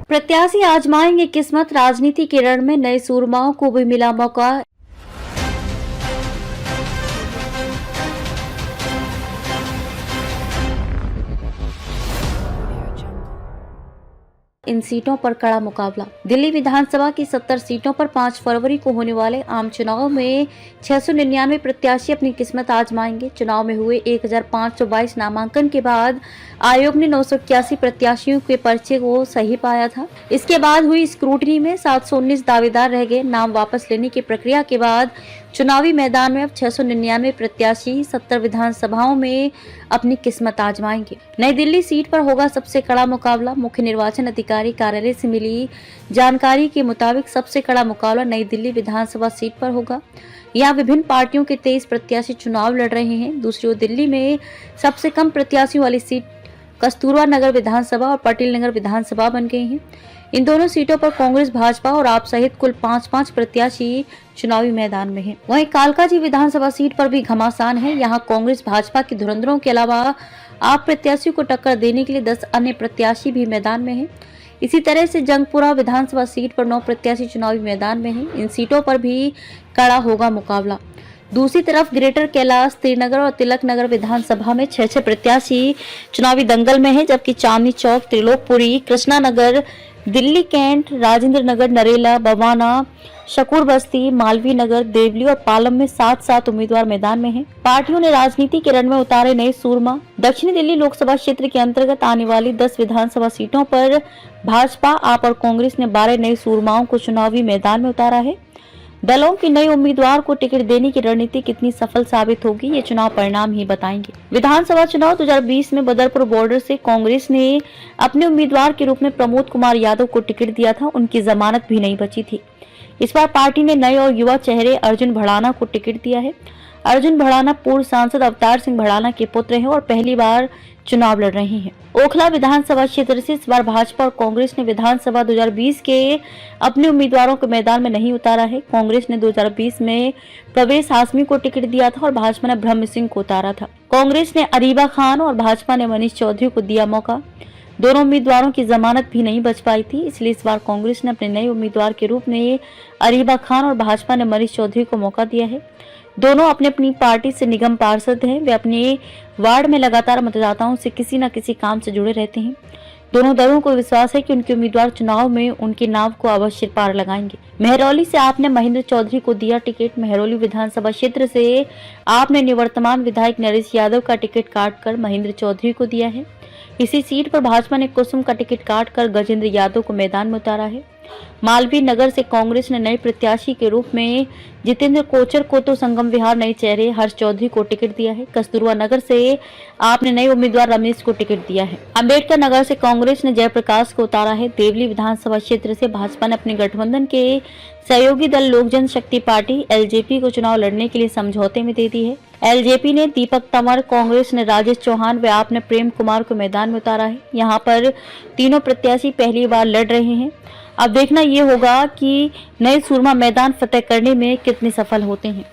प्रत्याशी आजमाएंगे किस्मत, राजनीति के रण में नए सूरमाओं को भी मिला मौका। इन सीटों पर कड़ा मुकाबला। दिल्ली विधानसभा की 70 सीटों पर 5 फरवरी को होने वाले आम चुनाव में 699 प्रत्याशी अपनी किस्मत आजमाएंगे। चुनाव में हुए 1522 नामांकन के बाद आयोग ने 981 प्रत्याशियों के पर्चे को सही पाया था। इसके बाद हुई स्क्रूटनी में 719 दावेदार रह गए। नाम वापस लेने की प्रक्रिया के बाद चुनावी मैदान में अब 699 प्रत्याशी 70 विधानसभाओं में अपनी किस्मत आजमाएंगे। नई दिल्ली सीट पर होगा सबसे कड़ा मुकाबला। मुख्य निर्वाचन अधिकारी कार्यालय से मिली जानकारी के मुताबिक सबसे कड़ा मुकाबला नई दिल्ली विधानसभा सीट पर होगा। यहाँ विभिन्न पार्टियों के 23 प्रत्याशी चुनाव लड़ रहे हैं। दूसरी ओर दिल्ली में सबसे कम प्रत्याशियों वाली सीट कस्तूरबा नगर विधानसभा और पटेल नगर विधानसभा बन गई हैं। इन दोनों सीटों पर कांग्रेस, भाजपा और आप सहित कुल 5-5 प्रत्याशी चुनावी मैदान में हैं। वहीं कालकाजी विधानसभा सीट पर भी घमासान है। यहाँ कांग्रेस, भाजपा के धुरंधरों के अलावा आप प्रत्याशियों को टक्कर देने के लिए 10 अन्य प्रत्याशी भी मैदान में हैं। इसी तरह से जंगपुरा विधानसभा सीट पर 9 प्रत्याशी चुनावी मैदान में हैं। इन सीटों पर भी कड़ा होगा मुकाबला। दूसरी तरफ ग्रेटर कैलाश, श्रीनगर और तिलक नगर विधानसभा में 6-6 प्रत्याशी चुनावी दंगल में हैं, जबकि चांदनी चौक, त्रिलोकपुरी, कृष्णा नगर, दिल्ली कैंट, राजेंद्र नगर, नरेला, बवाना, शकूर बस्ती, मालवीय नगर, देवली और पालम में 7-7 उम्मीदवार मैदान में हैं। पार्टियों ने राजनीति के रण में उतारे नए सूरमा। दक्षिणी दिल्ली लोकसभा क्षेत्र के अंतर्गत आने वाली 10 विधानसभा सीटों पर भाजपा, आप और कांग्रेस ने 12 नए सूरमाओं को चुनावी मैदान में उतारा है। दलों के नए उम्मीदवार को टिकट देने की रणनीति कितनी सफल साबित होगी, ये चुनाव परिणाम ही बताएंगे। विधानसभा चुनाव 2020 में बदरपुर बॉर्डर से कांग्रेस ने अपने उम्मीदवार के रूप में प्रमोद कुमार यादव को टिकट दिया था। उनकी जमानत भी नहीं बची थी। इस बार पार्टी ने नए और युवा चेहरे अर्जुन भड़ाना को टिकट दिया है। अर्जुन भड़ाना पूर्व सांसद अवतार सिंह भड़ाना के पुत्र हैं और पहली बार चुनाव लड़ रहे हैं। ओखला विधानसभा क्षेत्र से इस बार भाजपा और कांग्रेस ने विधानसभा 2020 के अपने उम्मीदवारों को मैदान में नहीं उतारा है। कांग्रेस ने 2020 में प्रवेश हाशमी को टिकट दिया था और भाजपा ने ब्रह्म सिंह को उतारा था। कांग्रेस ने अरीबा खान और भाजपा ने मनीष चौधरी को दिया मौका। दोनों उम्मीदवारों की जमानत भी नहीं बच पाई थी, इसलिए इस बार कांग्रेस ने अपने नए उम्मीदवार के रूप में अरीबा खान और भाजपा ने मनीष चौधरी को मौका दिया है। दोनों अपनी अपनी पार्टी से निगम पार्षद हैं। वे अपने वार्ड में लगातार मतदाताओं से किसी न किसी काम से जुड़े रहते हैं। दोनों दलों को विश्वास है कि उनके उम्मीदवार चुनाव में उनके नाव को अवश्य पार लगाएंगे। महरौली से आपने महेंद्र चौधरी को दिया टिकट। महरौली विधानसभा क्षेत्र से आपने निवर्तमान विधायक नरेश यादव का टिकट काटकर महेंद्र चौधरी को दिया है। इसी सीट पर भाजपा ने कुसुम का टिकट काटकर गजेंद्र यादव को मैदान में उतारा है। मालवीय नगर से कांग्रेस ने नए प्रत्याशी के रूप में जितेंद्र कोचर को तो संगम विहार नए चेहरे हर्ष चौधरी को टिकट दिया है। कस्तूरबा नगर से आपने नए उम्मीदवार रमेश को टिकट दिया है। अंबेडकर नगर से कांग्रेस ने जयप्रकाश को उतारा है। देवली विधानसभा क्षेत्र से भाजपा ने अपने गठबंधन के सहयोगी दल लोक जनशक्ति पार्टी एलजेपी को चुनाव लड़ने के लिए समझौते में दे दी है। एलजेपी ने दीपक तंवर, कांग्रेस ने राजेश चौहान व आपने प्रेम कुमार को मैदान में उतारा है। यहाँ पर तीनों प्रत्याशी पहली बार लड़ रहे हैं। अब देखना ये होगा कि नए सूरमा मैदान फतेह करने में कितने सफल होते हैं।